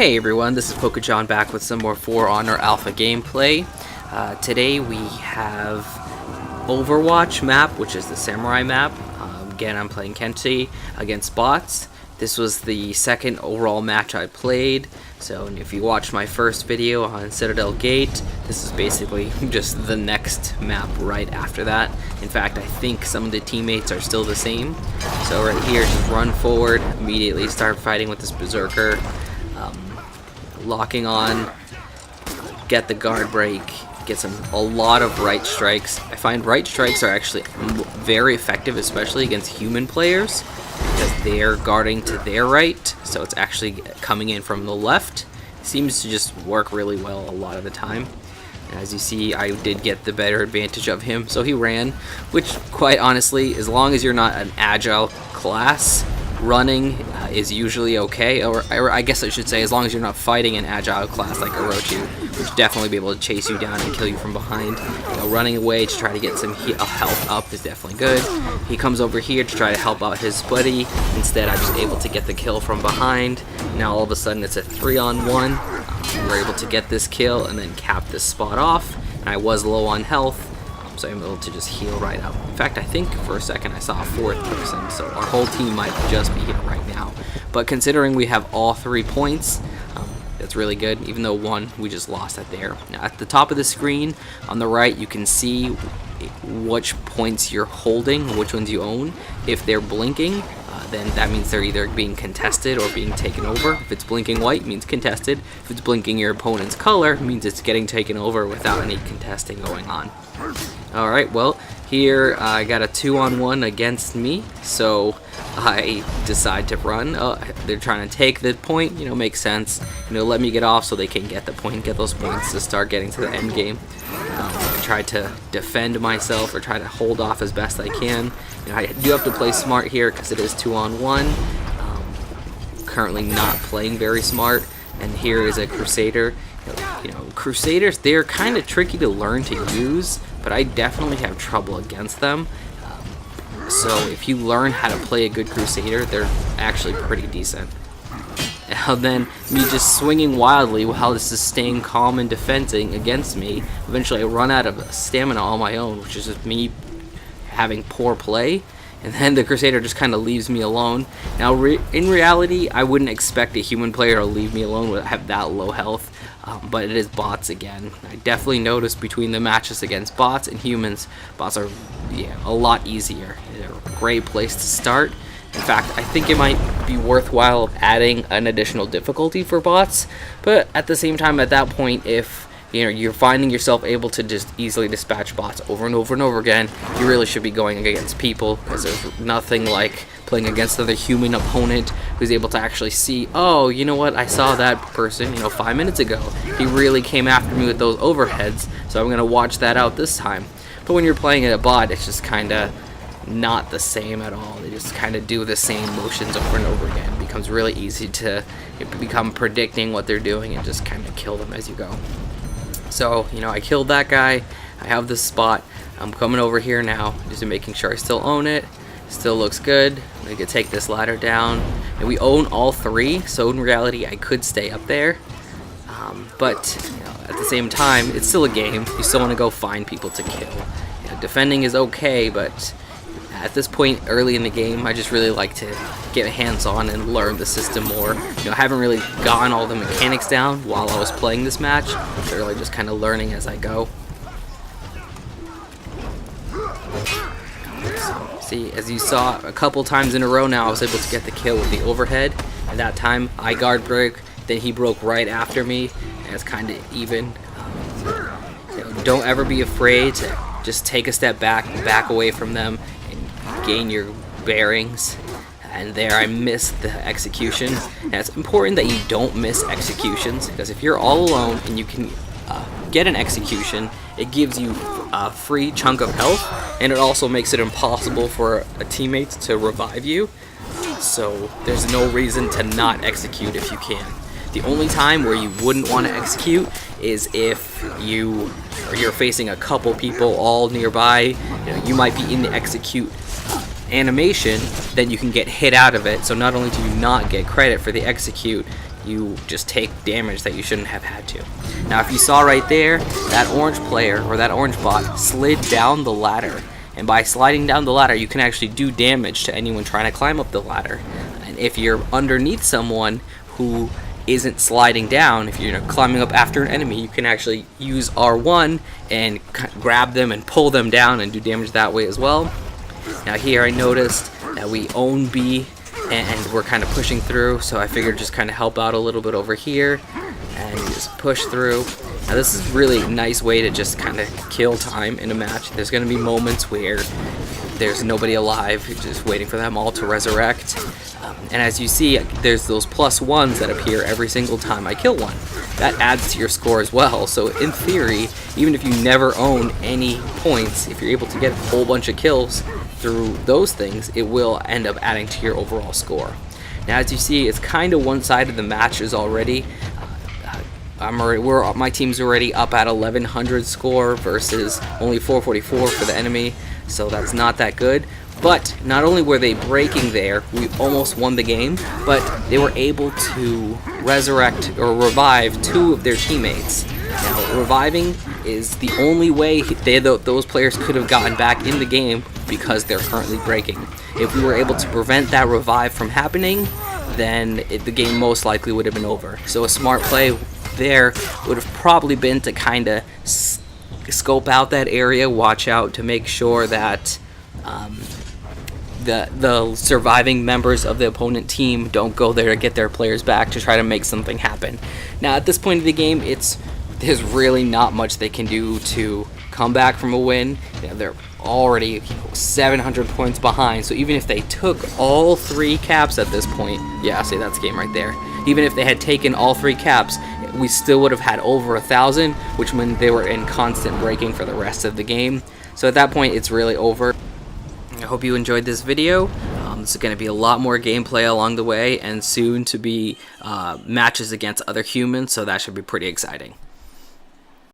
Hey everyone, this is Pokejon back with some more For Honor Alpha gameplay. Today we have Overwatch map, which is the Samurai map. Again, I'm playing Kenshi against bots. This was the second overall match I played, so if you watched my first video on Citadel Gate, this is basically just the next map right after that. In fact, I think some of the teammates are still the same. So right here, just run forward, immediately start fighting with this Berserker. Locking on, get the guard break, get a lot of right strikes. I find right strikes are actually very effective, especially against human players, because they're guarding to their right, so it's actually coming in from the left. It seems to just work really well a lot of the time. And as you see, I did get the better advantage of him, so he ran, which quite honestly, as long as you're not an agile class, running is usually okay, or I guess I should say, as long as you're not fighting an agile class like Orochi, which definitely be able to chase you down and kill you from behind. Running away to try to get some health up is definitely good. He comes over here to try to help out his buddy. Instead, I was able to get the kill from behind. Now all of a sudden it's a 3-on-1. We're able to get this kill and then cap this spot off. And I was low on health, so I'm able to just heal right up. In fact, I think for a second I saw a fourth person, so our whole team might just be here right now. But considering we have all 3 points, that's really good, even though one we just lost at there. Now at the top of the screen on the right, you can see which points you're holding, which ones you own. If they're blinking, then that means they're either being contested or being taken over. If it's blinking white, it means contested. If it's blinking your opponent's color, it means it's getting taken over without any contesting going on. Alright, well, here I got a 2-on-1 against me, so I decide to run. They're trying to take the point, makes sense. Let me get off so they can get the point, get those points to start getting to the end game. I try to defend myself or try to hold off as best I can. I do have to play smart here because it is 2-on-1. Currently not playing very smart, and here is a Crusader. Crusaders, they're kind of tricky to learn to use, but I definitely have trouble against them. So if you learn how to play a good Crusader, they're actually pretty decent. And then me just swinging wildly while this is staying calm and defending against me. Eventually I run out of stamina on my own, which is just me having poor play. And then the Crusader just kind of leaves me alone. Now, in reality, I wouldn't expect a human player to leave me alone with have that low health, but it is bots again. I definitely noticed between the matches against bots and humans, bots are a lot easier. They're a great place to start. In fact, I think it might be worthwhile adding an additional difficulty for bots, but at the same time, at that point, if you're finding yourself able to just easily dispatch bots over and over and over again, you really should be going against people, because there's nothing like playing against another human opponent who's able to actually see, oh, you know what, I saw that person 5 minutes ago. He really came after me with those overheads, so I'm going to watch that out this time. But when you're playing a bot, it's just kind of not the same at all. They just kind of do the same motions over and over again. It becomes really easy to become predicting what they're doing and just kind of kill them as you go. So, I killed that guy. I have this spot. I'm coming over here now, just making sure I still own it. Still looks good. I could take this ladder down. And we own all 3, so in reality, I could stay up there. But at the same time, it's still a game. You still want to go find people to kill. Defending is okay, but at this point early in the game, I just really like to get hands-on and learn the system more. I haven't really gotten all the mechanics down while I was playing this match. I'm really just kind of learning as I go. So, see, as you saw a couple times in a row now, I was able to get the kill with the overhead. And that time, I guard broke, then he broke right after me, and it's kind of even. Don't ever be afraid to just take a step back away from them, gain your bearings. And there I missed the execution. And it's important that you don't miss executions, because if you're all alone and you can get an execution, it gives you a free chunk of health, and it also makes it impossible for a teammate to revive you. So there's no reason to not execute if you can. The only time where you wouldn't want to execute is if you're facing a couple people all nearby. You might be in the execute animation, then you can get hit out of it. So not only do you not get credit for the execute, you just take damage that you shouldn't have had to. Now if you saw right there, that orange player, or that orange bot, slid down the ladder. And by sliding down the ladder, you can actually do damage to anyone trying to climb up the ladder. And if you're underneath someone who isn't sliding down, if you're climbing up after an enemy, you can actually use R1 and grab them and pull them down and do damage that way as well. Now here I noticed that we own B and we're kind of pushing through, so I figured just kind of help out a little bit over here and just push through. Now this is really a nice way to just kind of kill time in a match. There's going to be moments where there's nobody alive, you're just waiting for them all to resurrect. And as you see, there's those +1s that appear every single time I kill one. That adds to your score as well. So in theory, even if you never own any points, if you're able to get a whole bunch of kills through those things, it will end up adding to your overall score. Now as you see, it's kind of one-sided, the matches already. My team's already up at 1100 score versus only 444 for the enemy, so that's not that good. But not only were they breaking there, we almost won the game, but they were able to resurrect or revive 2 of their teammates. Now, reviving is the only way those players could have gotten back in the game because they're currently breaking. If we were able to prevent that revive from happening, then the game most likely would have been over. So a smart play there would have probably been to kind of scope out that area, watch out to make sure that the surviving members of the opponent team don't go there to get their players back to try to make something happen. Now at this point of the game, there's really not much they can do to come back from a win. They're already 700 points behind, so even if they took all 3 caps at this point, yeah, see, that's game right there. Even if they had taken all 3 caps, we still would have had over 1,000, which meant they were in constant breaking for the rest of the game. So at that point, it's really over. I hope you enjoyed this video. This is going to be a lot more gameplay along the way, and soon to be matches against other humans, so that should be pretty exciting.